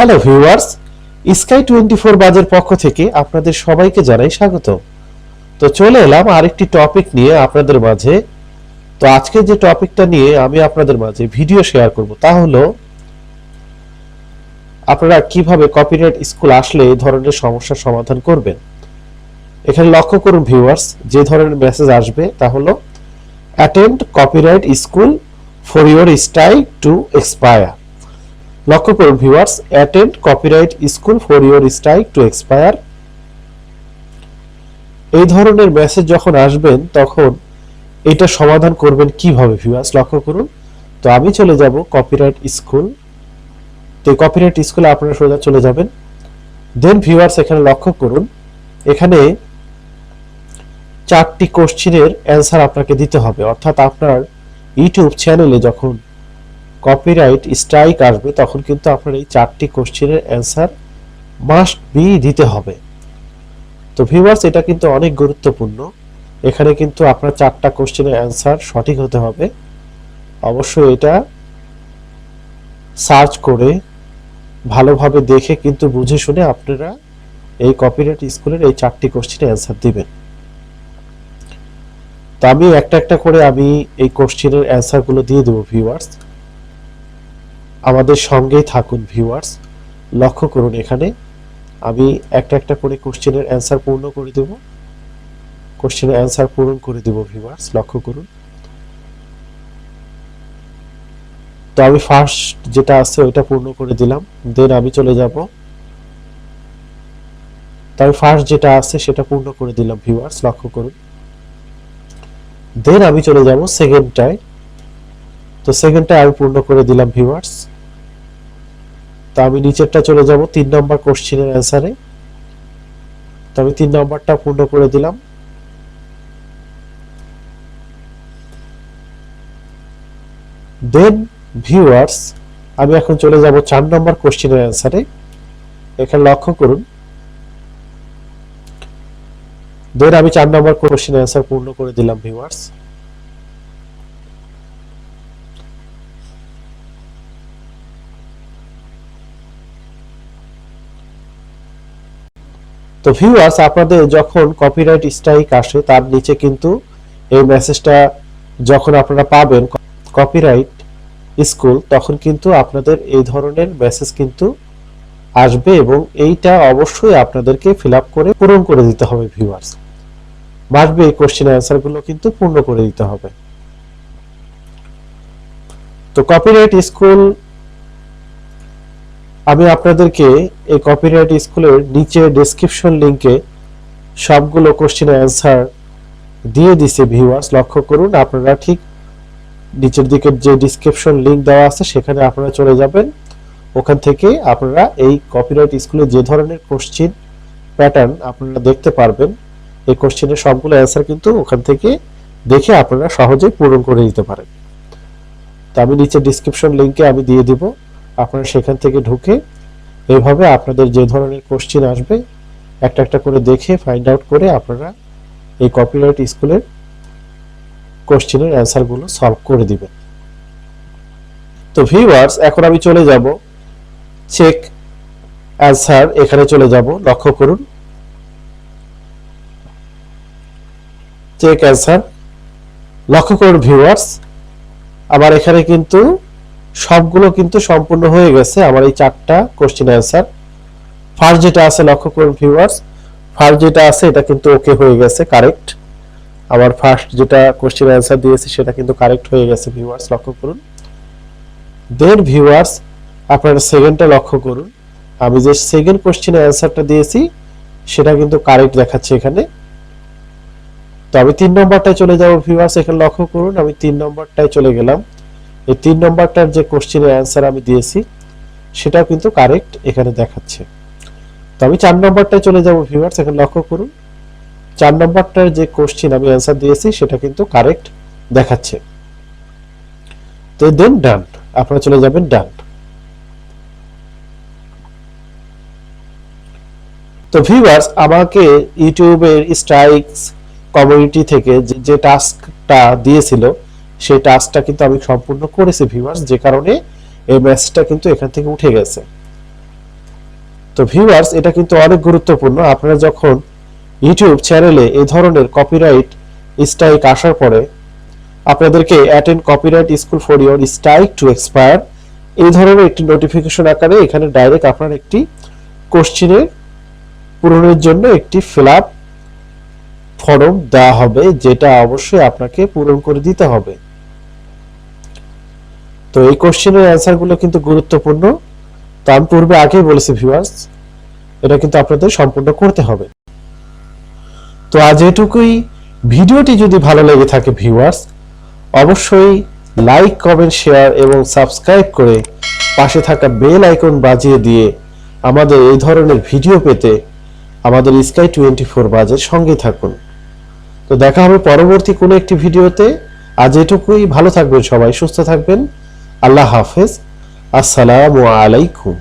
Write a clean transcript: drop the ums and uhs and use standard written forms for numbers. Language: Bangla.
হ্যালো ভিউয়ার্স, 𝗙𝗶𝗁 বাজের পক্ষ থেকে আপনাদের সবাইকে জানাই স্বাগত। তো চলে এলাম আরেকটি টপিক নিয়ে আপনাদের মাঝে। তো আজকে যে টপিকটা নিয়ে আমি আপনাদের মাঝে ভিডিও শেয়ার করব তা হলো আপনারা কিভাবে কপিরাইট স্কুল আসলে এই ধরনের সমস্যার সমাধান করবেন। এখানে লক্ষ্য করুন ভিউয়ার্স, যে ধরনের মেসেজ আসবে তা হলো attend copyright school for your strike to expire. লক্ষ্য করুন viewers, attend copyright school for your strike to expire. এই ধরনের মেসেজ যখন আসবেন তখন এটা সমাধান করবেন কিভাবে ভিউয়ার্স লক্ষ্য করুন। তো আমি চলে যাব কপিরাইট স্কুল। তো কপিরাইট স্কুলে আপনারা সোজা চলে যাবেন। দেন ভিউয়ার্স এখানে লক্ষ্য করুন, এখানে 4টি কোশ্চেনের অ্যান্সার আপনাকে দিতে হবে। অর্থাৎ আপনার ইউটিউব চ্যানেলে যখন কপিরাইট স্ট্রাইক আসবে তখন কিন্তু আপনার এই 4টি কোশ্চেনের অ্যান্সার মাস্ট বি দিতে হবে। তো ভিউয়ার্স এটা কিন্তু অনেক গুরুত্বপূর্ণ। এখানে কিন্তু আপনার 4টা কোশ্চেনের অ্যান্সার সঠিক হতে হবে। অবশ্যই এটা সার্চ করে ভালোভাবে দেখে কিন্তু বুঝে শুনে আপনারা এই কপিরাইট স্কুলের এই 4টি কোশ্চেনের অ্যান্সার দিবেন। তো আমি একটা একটা করে আমি এই কোশ্চেনের অ্যান্সারগুলো দিয়ে দেব ভিউয়ার্স। আমাদের সঙ্গেই থাকুন ভিউয়ার্স। লক্ষ্য করুন এখানে আমি একটা একটা করে কোশ্চেনের অ্যান্সার পূর্ণ করে দেব। কোশ্চেনের অ্যান্সার পূরণ করে দেব ভিউয়ার্স, লক্ষ্য করুন। তো আমি ফার্স্ট যেটা আছে ওইটা পূর্ণ করে দিলাম। দেন আমি চলে যাব, তো আমি ফার্স্ট যেটা আছে সেটা পূর্ণ করে দিলাম ভিউয়ার্স, লক্ষ্য করুন। দেন আমি চলে যাব সেকেন্ডটায়। তো সেকেন্ডটা আমি পূর্ণ করে দিলাম ভিউয়ার্স। তো আমি নিচেরটা চলে যাব 3 নম্বর কোশ্চেনের অ্যান্সারে। তো আমি 3 নম্বরটা পূর্ণ করে দিলাম। দেন ভিউয়ার্স আমি এখন চলে যাব 4 নম্বর কোশ্চেনের অ্যান্সারে। এখানে লক্ষ্য করুন। দেন আমি 4 নম্বর কোশ্চেনের অ্যান্সার পূর্ণ করে দিলাম ভিউয়ার্স। তো ভিউয়ার্স আপনাদের যখন কপিরাইট স্ট্রাইক আসে তার নিচে কিন্তু এই মেসেজটা যখন আপনারা পাবেন কপিরাইট স্কুল, তখন কিন্তু আপনাদের এই ধরনের মেসেজ কিন্তু আসবে এবং এইটা অবশ্যই আপনাদেরকে ফিল আপ করে পূরণ করে দিতে হবে ভিউয়ার্স। মাসবে এই কোশ্চেনের অ্যান্সারগুলো কিন্তু পূর্ণ করে দিতে হবে। তো কপিরাইট স্কুল আমি আপনাদেরকে এই কপিরাইট স্কুলের নিচে ডেসক্রিপশন লিংকে সবগুলো কোশ্চেনের অ্যান্সার দিয়ে দিছে ভিউয়ার্স, লক্ষ্য করুন। আপনারা ঠিক নিচের দিকে যে ডেসক্রিপশন লিংক দেওয়া আছে সেখানে আপনারা চলে যাবেন। ওখান থেকে আপনারা এই কপিরাইট স্কুলে যে ধরনের কোশ্চেন প্যাটার্ন আপনারা দেখতে পারবেন, এই কোশ্চেনের সবগুলো অ্যান্সার কিন্তু ওখান থেকে দেখে আপনারা সহজেই পূরণ করে দিতে পারেন। তো আমি নিচে ডেসক্রিপশন লিংকে আমি দিয়ে দিব, আপনারা সেখান থেকে ঢুকে এইভাবে আপনাদের যে ধরনের কোশ্চেন আসবে একটা একটা করে দেখে ফাইন্ড আউট করে আপনারা এই কপিরাইট স্কুলের কোশ্চেনের অ্যান্সারগুলো সলভ করে দিবেন। তো ভিউয়ার্স এখন আমি চলে যাব চেক অ্যান্সার, এখানে চলে যাব, লক্ষ্য করুন। চেক অ্যান্সার লক্ষ্য করুন ভিউয়ার্স, আবার এখানে কিন্তু সবগুলো কিন্তু সম্পূর্ণ হয়ে গেছে আমার এই 4টা কোশ্চেন অ্যান্সার। ফার্স্ট যেটা আছে লক্ষ্য করুন ভিউয়ার্স, ফার্স্ট যেটা আছে এটা কিন্তু ওকে হয়ে গেছে, কারেক্ট। আমার ফার্স্ট যেটা কোশ্চেন অ্যান্সার দিয়েছি সেটা কিন্তু কারেক্ট হয়ে গেছে ভিউয়ার্স, লক্ষ্য করুন। দেন ভিউয়ার্স আপনারা সেকেন্ডটা লক্ষ্য করুন, আমি যে সেকেন্ড কোশ্চেনের অ্যান্সারটা দিয়েছি সেটা কিন্তু কারেক্ট দেখাচ্ছে এখানে। তো আমি 3 নম্বরটায় চলে যাব ভিউয়ার্স, এখানে লক্ষ্য করুন আমি 3 নম্বরটায় চলে গেলাম। এই 3 নম্বরটার যে কোশ্চেনের অ্যান্সার আমি দিয়েছি সেটাও কিন্তু কারেক্ট এখানে দেখাচ্ছে। তো আমি 4 নম্বরটায় চলে যাব ভিউয়ার্স, এখানে লক্ষ্য করুন 4 নম্বরটার যে কোশ্চেন আমি অ্যান্সার দিয়েছি সেটা কিন্তু কারেক্ট দেখাচ্ছে। তো দেন ডান, আপনারা চলে যাবেন ডান। তো ভিউয়ার্স আমাকে ইউটিউবের স্ট্রাইকস কমিউনিটি থেকে যে টাস্কটা দিয়েছিল সেই টাস্কটা কিন্তু আমি সম্পূর্ণ করেছি ভিউয়ার্স, যে কারণে এই মেসেজটা কিন্তু এখান থেকে উঠে গেছে। তো ভিউয়ার্স, এটা কিন্তু অনেক গুরুত্বপূর্ণ। আপনারা যখন ইউটিউব চ্যানেলে এই ধরনের কপিরাইট স্ট্রাইক আসার পরে আপনাদেরকে attend copyright school for your strike to expire এই ধরনের একটি নোটিফিকেশন আকারে এখানে ডাইরেক্ট আপনার একটি কোশ্চেনের পূরণের জন্য একটি ফিল আপ ফর্ম দেওয়া হবে, যেটা অবশ্যই আপনাকে পূরণ করে দিতে হবে। তো এই কোশ্চেনের অ্যান্সারগুলো কিন্তু গুরুত্বপূর্ণ। তো আমি পূর্বে আগেই বলেছি ভিউয়ার্স, এটা কিন্তু আপনাদের সম্পূর্ণ করতে হবে। তো আজ এটুকুই। ভিডিওটি যদি ভালো লেগে থাকে ভিউয়ার্স, অবশ্যই লাইক, কমেন্ট, শেয়ার এবং সাবস্ক্রাইব করে পাশে থাকা বেল আইকন বাজিয়ে দিয়ে আমাদের এই ধরনের ভিডিও পেতে আমাদের 𝗙𝗶𝗵𝗁 বাজের সঙ্গে থাকুন। তো দেখা হবে পরবর্তী কোনো একটি ভিডিওতে। আজ এটুকুই। ভালো থাকবেন সবাই, সুস্থ থাকবেন। আল্লাহ হাফেজ। আসসালামু আলাইকুম।